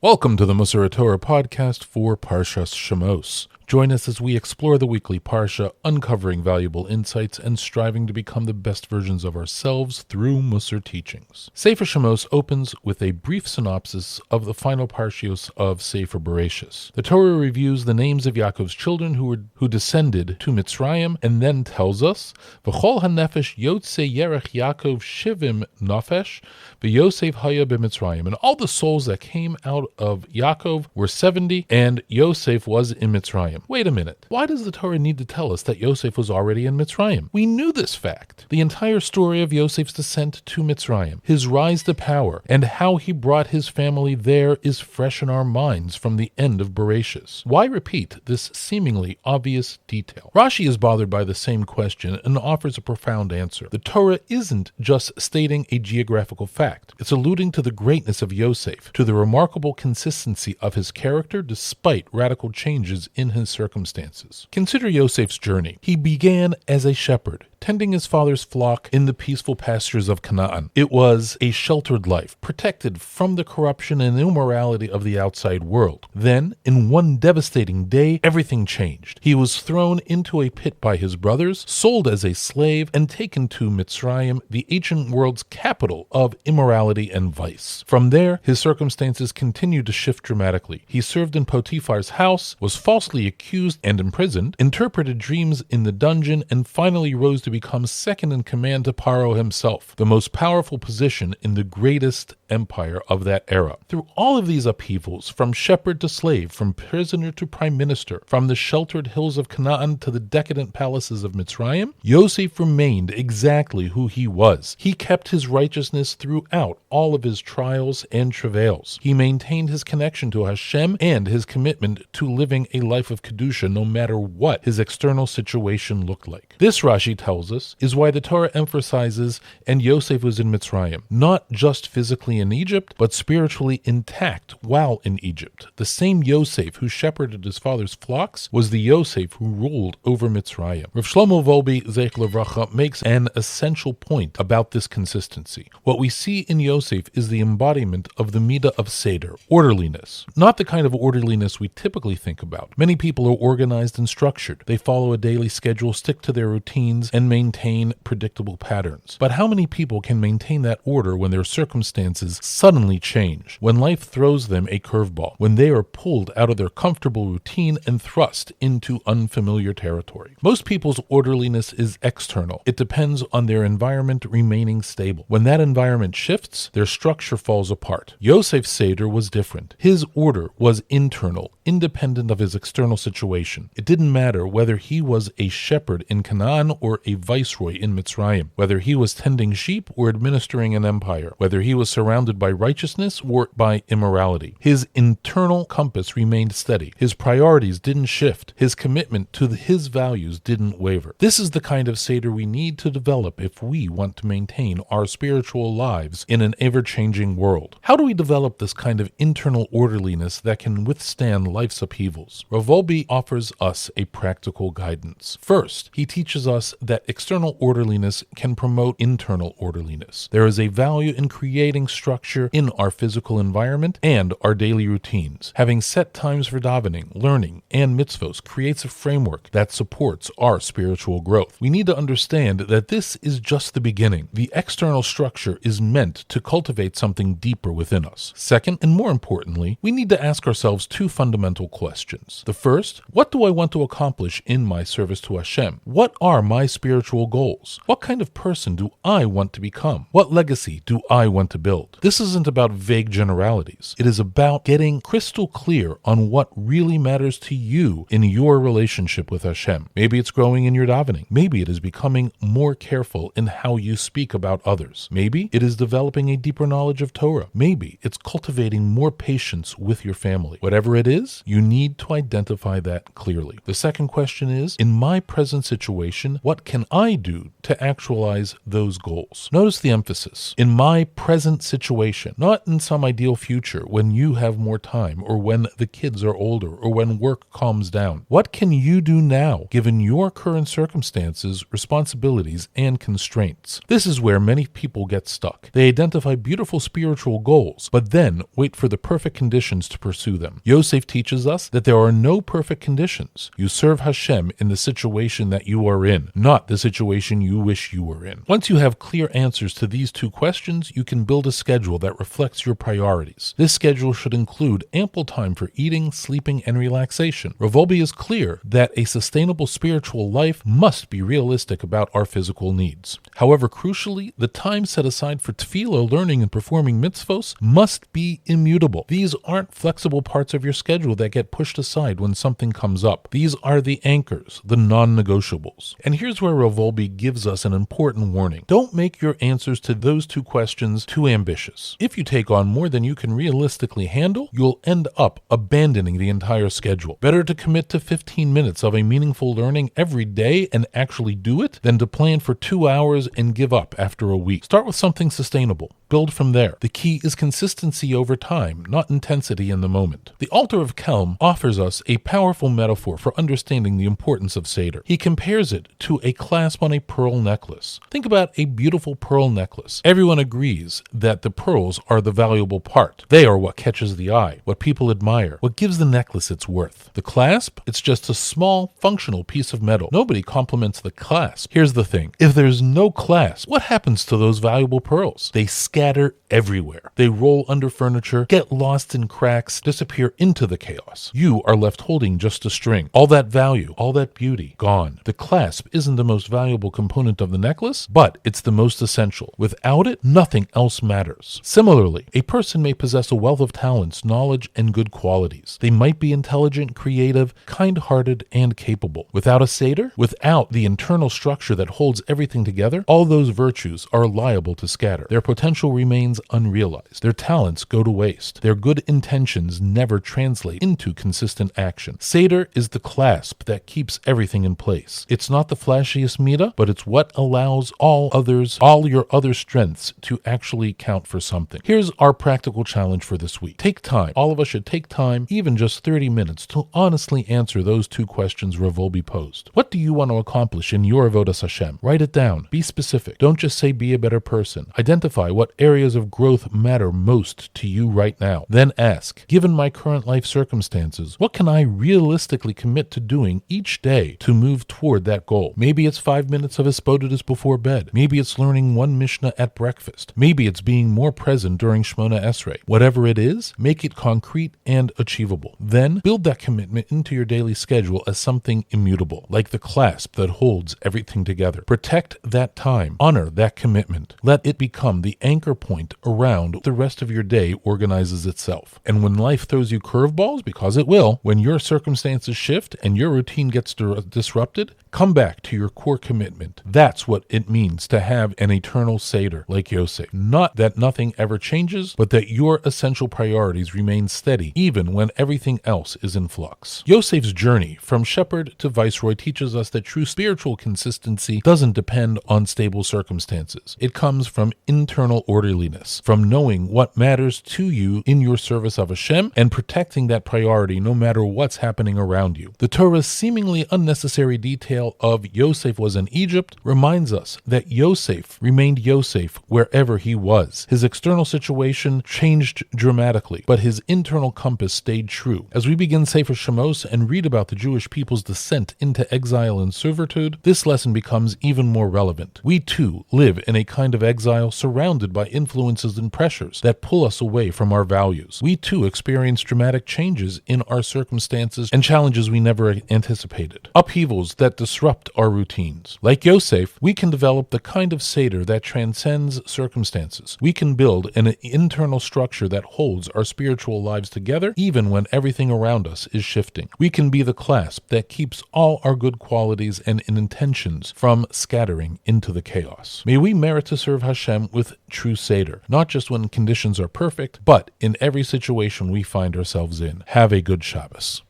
Welcome to the Musar Torah podcast for Parshas Shemos. Join us as we explore the weekly Parsha, uncovering valuable insights and striving to become the best versions of ourselves through Musar teachings. Sefer Shemos opens with a brief synopsis of the final Parshios of Sefer Bereshis. The Torah reviews the names of Yaakov's children who descended to Mitzrayim, and then tells us, V'chol hanefesh yotze yerech Yaakov shivim nafesh, v'Yosef haya b'Mitzrayim. And all the souls that came out of Yaakov were 70, and Yosef was in Mitzrayim. Wait a minute. Why does the Torah need to tell us that Yosef was already in Mitzrayim? We knew this fact. The entire story of Yosef's descent to Mitzrayim, his rise to power, and how he brought his family there is fresh in our minds from the end of Bereshis. Why repeat this seemingly obvious detail? Rashi is bothered by the same question and offers a profound answer. The Torah isn't just stating a geographical fact. It's alluding to the greatness of Yosef, to the remarkable consistency of his character despite radical changes in his circumstances. Consider Yosef's journey. He began as a shepherd, tending his father's flock in the peaceful pastures of Canaan. It was a sheltered life, protected from the corruption and immorality of the outside world. Then, in one devastating day, everything changed. He was thrown into a pit by his brothers, sold as a slave, and taken to Mitzrayim, the ancient world's capital of immorality and vice. From there, his circumstances continued to shift dramatically. He served in Potiphar's house, was falsely accused and imprisoned, interpreted dreams in the dungeon, and finally rose to become second in command to Paro himself, the most powerful position in the greatest empire of that era. Through all of these upheavals, from shepherd to slave, from prisoner to prime minister, from the sheltered hills of Canaan to the decadent palaces of Mitzrayim, Yosef remained exactly who he was. He kept his righteousness throughout all of his trials and travails. He maintained his connection to Hashem and his commitment to living a life of Kedusha no matter what his external situation looked like. This, Rashi tells us, is why the Torah emphasizes, and Yosef was in Mitzrayim, not just physically in Egypt, but spiritually intact while in Egypt. The same Yosef who shepherded his father's flocks was the Yosef who ruled over Mitzrayim. Rav Shlomo Wolbe, Zeich Levracha, makes an essential point about this consistency. What we see in Yosef is the embodiment of the middah of Seder, orderliness. Not the kind of orderliness we typically think about. Many people are organized and structured. They follow a daily schedule, stick to their routines, and maintain predictable patterns. But how many people can maintain that order when their circumstances suddenly change, when life throws them a curveball, when they are pulled out of their comfortable routine and thrust into unfamiliar territory? Most people's orderliness is external. It depends on their environment remaining stable. When that environment shifts, their structure falls apart. Yosef's Seder was different. His order was internal, independent of his external situation. It didn't matter whether he was a shepherd in Canaan or a viceroy in Mitzrayim, whether he was tending sheep or administering an empire, whether he was surrounded by righteousness or by immorality. His internal compass remained steady. His priorities didn't shift. His commitment to his values didn't waver. This is the kind of Seder we need to develop if we want to maintain our spiritual lives in an ever-changing world. How do we develop this kind of internal orderliness that can withstand life's upheavals? Rav Wolbe offers us a practical guidance. First, he teaches us that external orderliness can promote internal orderliness. There is a value in creating structure in our physical environment and our daily routines. Having set times for davening, learning, and mitzvos creates a framework that supports our spiritual growth. We need to understand that this is just the beginning. The external structure is meant to cultivate something deeper within us. Second, and more importantly, we need to ask ourselves two fundamental questions. The first, what do I want to accomplish in my service to Hashem? What are my spiritual goals? What kind of person do I want to become? What legacy do I want to build? This isn't about vague generalities. It is about getting crystal clear on what really matters to you in your relationship with Hashem. Maybe it's growing in your davening. Maybe it is becoming more careful in how you speak about others. Maybe it is developing a deeper knowledge of Torah. Maybe it's cultivating more patience with your family. Whatever it is, you need to identify that clearly. The second question is, in my present situation, what can can I do to actualize those goals? Notice the emphasis. In my present situation, not in some ideal future when you have more time or when the kids are older or when work calms down. What can you do now given your current circumstances, responsibilities, and constraints? This is where many people get stuck. They identify beautiful spiritual goals, but then wait for the perfect conditions to pursue them. Yosef teaches us that there are no perfect conditions. You serve Hashem in the situation that you are in, not the situation you wish you were in. Once you have clear answers to these two questions, you can build a schedule that reflects your priorities. This schedule should include ample time for eating, sleeping, and relaxation. Rav Wolbe is clear that a sustainable spiritual life must be realistic about our physical needs. However, crucially, the time set aside for tefillah, learning, and performing mitzvos must be immutable. These aren't flexible parts of your schedule that get pushed aside when something comes up. These are the anchors, the non-negotiables. And here's where Rav Wolbe gives us an important warning. Don't make your answers to those two questions too ambitious. If you take on more than you can realistically handle, you'll end up abandoning the entire schedule. Better to commit to 15 minutes of a meaningful learning every day and actually do it than to plan for 2 hours and give up after a week. Start with something sustainable. Build from there. The key is consistency over time, not intensity in the moment. The Alter of Kelm offers us a powerful metaphor for understanding the importance of Seder. He compares it to a clasp on a pearl necklace. Think about a beautiful pearl necklace. Everyone agrees that the pearls are the valuable part. They are what catches the eye, what people admire, what gives the necklace its worth. The clasp? It's just a small, functional piece of metal. Nobody compliments the clasp. Here's the thing. If there's no clasp, what happens to those valuable pearls? They scatter everywhere. They roll under furniture, get lost in cracks, disappear into the chaos. You are left holding just a string. All that value, all that beauty, gone. The clasp isn't the most valuable component of the necklace, but it's the most essential. Without it, nothing else matters. Similarly, a person may possess a wealth of talents, knowledge, and good qualities. They might be intelligent, creative, kind-hearted, and capable. Without a Seder, without the internal structure that holds everything together, all those virtues are liable to scatter. Their potential remains unrealized. Their talents go to waste. Their good intentions never translate into consistent action. Seder is the clasp that keeps everything in place. It's not the flashiest middah, but it's what allows all your other strengths to actually count for something. Here's our practical challenge for this week. Take time. All of us should take time, even just 30 minutes, to honestly answer those two questions Rav Wolbe posed. What do you want to accomplish in your avodas Hashem? Write it down. Be specific. Don't just say be a better person. Identify what areas of growth matter most to you right now. Then ask, given my current life circumstances, what can I realistically commit to doing each day to move toward that goal? Maybe it's 5 minutes of Hisbodedus before bed. Maybe it's learning one Mishnah at breakfast. Maybe it's being more present during Shmona Esrei. Whatever it is, make it concrete and achievable. Then build that commitment into your daily schedule as something immutable, like the clasp that holds everything together. Protect that time. Honor that commitment. Let it become the anchor point around the rest of your day organizes itself. And when life throws you curveballs, because it will, when your circumstances shift and your routine gets disrupted, come back to your core commitment. That's what it means to have an eternal Seder like Yosef. Not that nothing ever changes, but that your essential priorities remain steady even when everything else is in flux. Yosef's journey from shepherd to viceroy teaches us that true spiritual consistency doesn't depend on stable circumstances. It comes from internal orderliness, from knowing what matters to you in your service of Hashem and protecting that priority no matter what's happening around you. The Torah's seemingly unnecessary detail of Yosef was in Egypt reminds us that Yosef remained Yosef wherever he was. His external situation changed dramatically, but his internal compass stayed true. As we begin Sefer Shemos and read about the Jewish people's descent into exile and servitude, this lesson becomes even more relevant. We too live in a kind of exile surrounded by influences and pressures that pull us away from our values. We too experience dramatic changes in our circumstances and challenges we never anticipated. Upheavals that disrupt our routines. Like Yosef, we can develop the kind of Seder that transcends circumstances. We can build an internal structure that holds our spiritual lives together even when everything around us is shifting. We can be the clasp that keeps all our good qualities and intentions from scattering into the chaos. May we merit to serve Hashem with true Seder, not just when conditions are perfect, but in every situation we find ourselves in. Have a good Shabbos.